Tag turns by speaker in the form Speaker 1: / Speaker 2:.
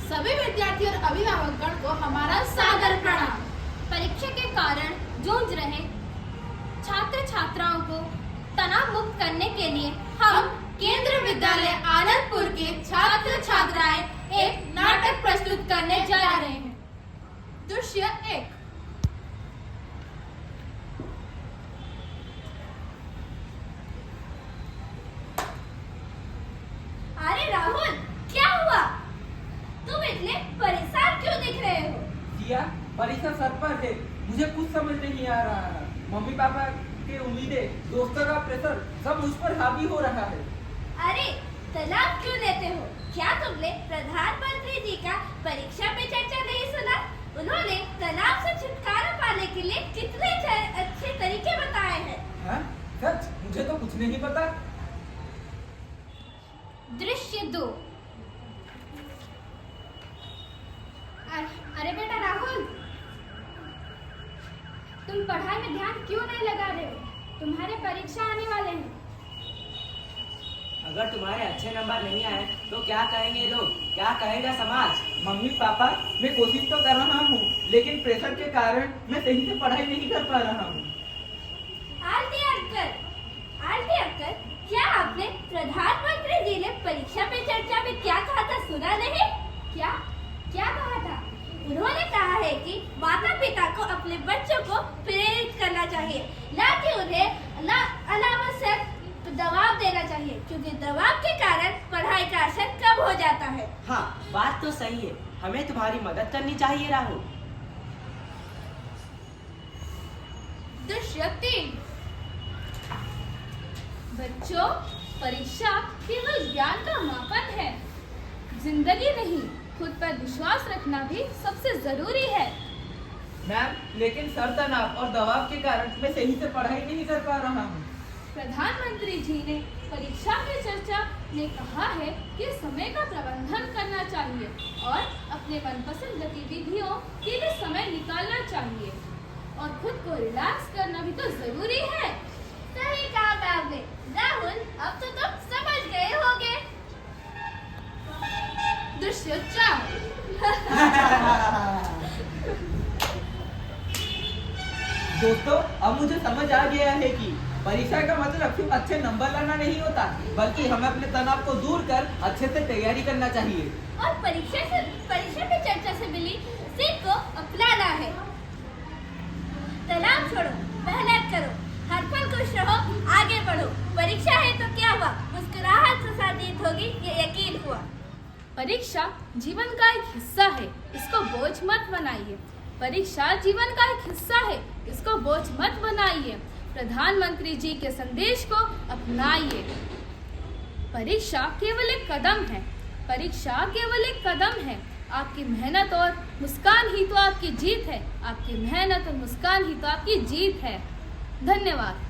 Speaker 1: सभी विद्यार्थी और अभिभावकगण को हमारा सादर प्रणाम।
Speaker 2: परीक्षा के कारण जूझ रहे छात्र छात्राओं को तनाव मुक्त करने के लिए हम
Speaker 1: केंद्र विद्यालय आनंदपुर के छात्र छात्राएं एक नाटक प्रस्तुत करने जा रहे हैं। दृश्य 1।
Speaker 2: अरे राहुल, क्या हुआ? तुम इतने परेशान क्यों दिख रहे हो?
Speaker 3: जिया, परीक्षा सर पर है, मुझे कुछ समझ नहीं आ रहा है। मम्मी पापा की उम्मीदें, दोस्तों का प्रेशर सब मुझ पर हावी हो रहा है।
Speaker 2: अरे तनाव क्यों लेते हो? क्या तुमने प्रधानमंत्री जी का परीक्षा पे चर्चा नहीं सुना? उन्होंने तनाव से छुटकारा पाने के लिए कितने अच्छे तरीके बताए हैं।
Speaker 3: हाँ? सच? मुझे तो कुछ नहीं पता।
Speaker 2: दृश्य 2। अरे बेटा राहुल, तुम पढ़ाई में ध्यान क्यों नहीं लगा रहे हो? तुम्हारे परीक्षा आने वाले हैं।
Speaker 4: अगर तुम्हारे अच्छे नंबर नहीं आए तो क्या कहेंगे लोग, क्या कहेगा समाज?
Speaker 3: मम्मी पापा, मैं कोशिश तो कर रहा हूँ, लेकिन प्रेशर के कारण मैं सही से पढ़ाई नहीं कर पा रहा हूँ।
Speaker 2: आरती अंकल, क्या आपने प्रधानमंत्री जी ने परीक्षा पे चर्चा में क्या कहा था सुना नहीं? क्या कहा था? उन्होंने कहा है कि माता पिता को अपने बच्चों को प्रेरित करना चाहिए, ना कि उन्हें अनावश्यक दबाव देना चाहिए, क्योंकि दबाव के कारण पढ़ाई का असर कम हो जाता है।
Speaker 4: हाँ, बात तो सही है। हमें तुम्हारी मदद करनी चाहिए राहुल।
Speaker 1: दृश्य 3। बच्चों, परीक्षा केवल ज्ञान का मापन है, जिंदगी नहीं। खुद पर विश्वास रखना भी सबसे जरूरी है।
Speaker 3: मैम, लेकिन सर तनाव और दबाव के कारण मैं सही से पढ़ाई नहीं कर पा रहा हूँ।
Speaker 1: प्रधानमंत्री जी ने परीक्षा पे चर्चा में कहा है कि समय का प्रबंधन करना चाहिए और अपने मनपसंद गतिविधियों के लिए समय निकालना चाहिए और खुद को रिलैक्स करना भी तो जरूरी है।
Speaker 2: सही कहा आपने। राहुल, अब तो तुम समझ गए होगे।
Speaker 1: दृश्य 4।
Speaker 3: दोस्तों, अब मुझे समझ आ गया है कि परीक्षा का मतलब सिर्फ अच्छे नंबर लाना नहीं होता, बल्कि हमें अपने तनाव को दूर कर अच्छे से तैयारी करना चाहिए
Speaker 2: और परीक्षा पे चर्चा से मिली सीख को अपनाना है। तनाव छोड़ो, मेहनत करो, हर पल खुश रहो, आगे बढ़ो। परीक्षा है तो क्या हुआ, मुस्कुराहट से साथ जीत होगी, ये यकीन हुआ।
Speaker 1: परीक्षा जीवन का एक हिस्सा है, इसको बोझ मत बनाइए। परीक्षा जीवन का एक हिस्सा है, इसको बोझ मत बनाइए। प्रधानमंत्री जी के संदेश को अपनाइए। परीक्षा केवल एक कदम है। परीक्षा केवल एक कदम है। आपकी मेहनत और मुस्कान ही तो आपकी जीत है। आपकी मेहनत और मुस्कान ही तो आपकी जीत है। धन्यवाद।